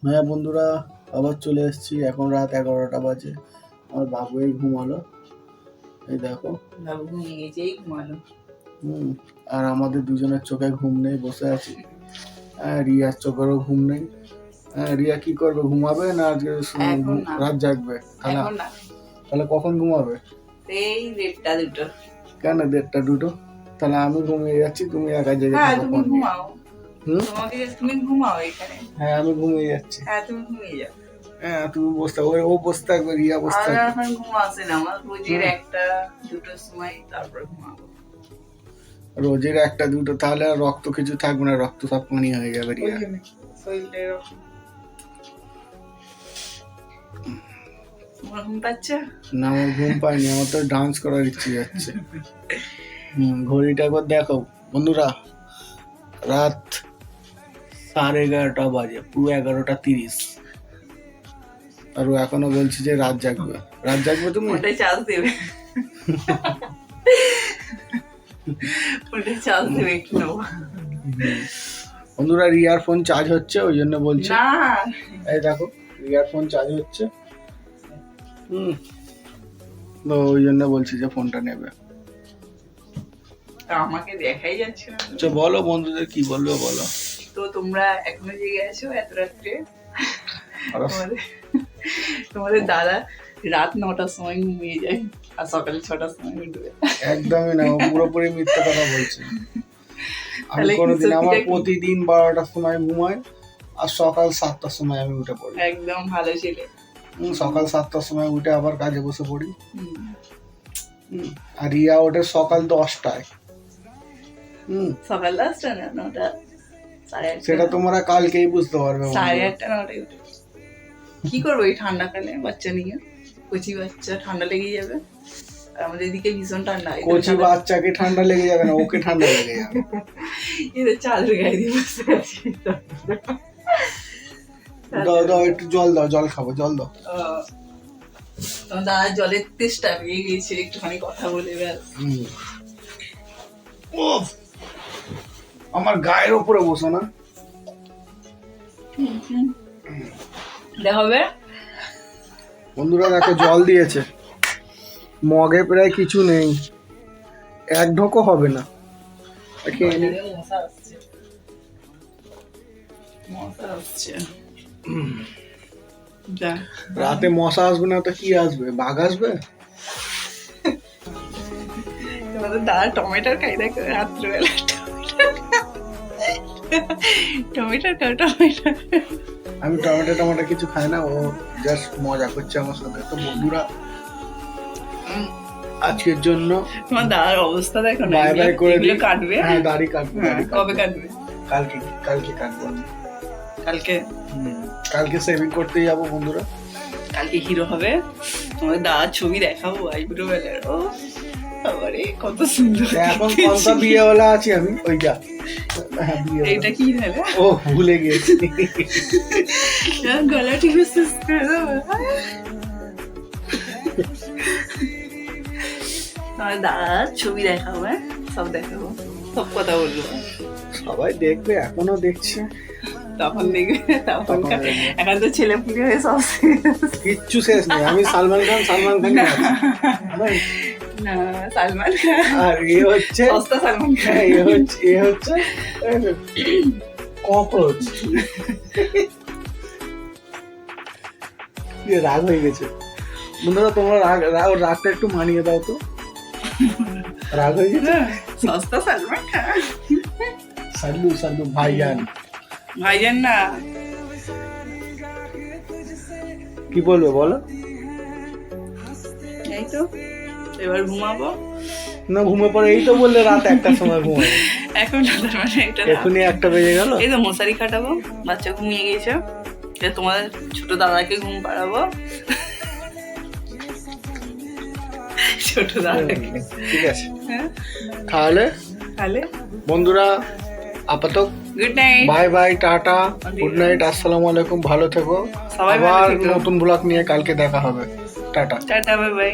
হ্যাঁ বন্ধুরা, আবার চলে এসেছি। এখন রাত 11টা বাজে। আমার বাবু এই ঘুমালো, এই দেখো। বাবু ঘুমিয়ে গেছে, এই ঘুমালো। আর আমাদের দুজনের চোখে ঘুম নেই, বসে আছি। রিয়ার চোখেরও ঘুম নেই। রিয়া কি করবে, ঘুমাবে না আজকে এখন না। রাত জাগবে? এখন না, তাহলে কখন ঘুমাবে? এই 1:30 2টো। কেন 1:30 2টো? তাহলে আমি ঘুমিয়ে যাচ্ছি, তুমি একা জেগে হ্যাঁ, থাকো তুমি ফোন নিয়ে। ঘুমাও। তুমি ঘুমাও এখানে। হ্যাঁ, আমি ঘুমিয়ে যাচ্ছি। হ্যাঁ, তুমি ঘুমিয়ে যাও। হ্যাঁ, তুমি বসে থাকো, ও বসে থাকবে, রিয়া বসে আমার থাকবে। এখন ঘুম আসে না, আমার রোজের 1টা 2টোর সময় তারপরে ঘুমাবো। রোজের 1টা 2টো, তাহলে আর রক্ত কিছু থাকবে না, রক্ত সব পানি হয়ে যাবে রিয়া। শরীরটা এরকম। তোমার ঘুম পাচ্ছে? না, আমার ঘুম পাইনি, আমার তো ডান্স করার ইচ্ছে যাচ্ছে। ঘড়িটা একবার দেখো বন্ধুরা, রাত 11:30 বাজে, পুরো 11:30। আর ও এখনো বলছি যে রাত জাগবে। রাত জাগবে তুমি? ওটাই চার্জ দেবে। ওটাই চার্জ দেবে একটু। বন্ধুরা, রিয়ার ফোন চার্জ হচ্ছে, ওই জন্য বলছি। না, এই দেখো, রিয়ার ফোন চার্জ হচ্ছে। তো ওই জন্য বলছি যে ফোনটা নেবে। আমাকে দেখাই যাচ্ছে না। আচ্ছা বলো, বন্ধুদের কি বলবে বলো। তো তোমরা এখনো জেগে আছো এত রাত্রে? তোমাদের দাদা রাত 9টার সময় ঘুমিয়ে যায় আর সকাল 6টার সময় উঠবে। একদমই না, ও পুরোপুরি মিথ্যে কথা বলছে। আমি তাহলে কোনোদিন, আমার সত্যিটা কি? প্রতিদিন 12টার সময় ঘুমাই আর সকাল 7টার সময় আমি উঠে পড়ি। একদম ভালো ছেলে। সকাল 7টার সময় উঠে আবার কাজে বসে পড়ি। আর রিয়া ওঠে সকাল 10টায়। সকাল 10টা না 9টা 8:30। সেটা তোমরা কালকেই বুঝতে পারবে। 8:30 9টায় উঠে। কি করবো এই ঠান্ডাকালে বাচ্চা নিয়ে? কচি বাচ্চা, ঠান্ডা লেগে যাবে। আর আমাদের এদিকে ভীষণ ঠান্ডা। কচি বাচ্চাকে ঠান্ডা লেগে যাবে না, ওকে ঠান্ডা লেগে যাবে। এদের চালের গায়ে দিয়ে বসে আছি। দাও দাও, একটু জল দাও, জল খাবো, জল দাও। তোমার দাদা জলের তেষ্টা পেয়ে গেছে, একটুখানি কথা বলে ব্যাস। আমার গায়ের উপরে বসো না। হবে বন্ধুরা দেখো, জল দিয়েছে, মগে প্রায় কিছু নেই, এক ঢোকও হবে না। মশা আসছে, মশা আসছে। রাতে মশা আসবে না তো কি আসবে? বাঘ আসবে? তোমাদের দাদা টমেটোর খাই দেখো রাত্রিবেলা। টমেটোর খাও, টমেটো। আমি টমেটো কিছু খাই না, ও জাস্ট মজা করছে আমার সাথে। তো বন্ধুরা, আজকের জন্য তোমার দাদার অবস্থা দেখো না, বাই বাই করে দিই। কাটবে। হ্যাঁ, দাড়ি কাটবো। কবে কাটবে? কালকে, কালকে কাটবো। কালকে? কালকে সেভিং করতে যাবো বন্ধুরা। কালকে হিরো হবে। তোমাদের দাদার ছবি দেখাবো আইব্রো বেলার। ও বাবারে কত সুন্দর। এখন কোনটা বিয়েওয়ালা আছি আমি, ওই যা। হ্যাঁ, বিয়েওয়ালা। এটা কি হলো? ও ভুলে গেছি। গলা ঠিক আছে। তোমার দাদার ছবি দেখাবো, হ্যাঁ সব দেখাবো, সব কথা বলবো। সবাই দেখবে, এখনো দেখছে। তখন দেখবে, তখন এখন তো ছেলে পুলে হয়ে সব কিচ্ছু শেষ নেই। আমি সালমান খান না, সালমান খান। আর এ হচ্ছে সস্তা সালমান খান। এ হচ্ছে ককরোচ। রাগ হয়ে গেছে বন্ধুরা, তোমরা রাগটা একটু মানিয়ে দাও তো। রাগ হয়ে গেছে। সস্তা সালমান খান। সাল্লু ভাইজান। ভাইজান না, কি বলবে বলো। এই তো এবার ঘুমাবো না, ঘুমে পড়ে। এই তো বললে রাত 1টার সময় ঘুমাবো। এখন মানে এখনই 1টা বেজে গেল। এই তো মশারি খাটাবো, বাচ্চা ঘুমিয়ে গেছে। তোমাদের ছোট দাদাকে ঘুম পাড়াবো। ছোট দাদাকে। ঠিক আছে, তাহলে বন্ধুরা আপাতত good night, bye bye, tata, good night, আসসালামু আলাইকুম, ভালো থেকো। সবাই আবার নতুন ব্লগ নিয়ে কালকে দেখা হবে। Tata, tata, bye bye.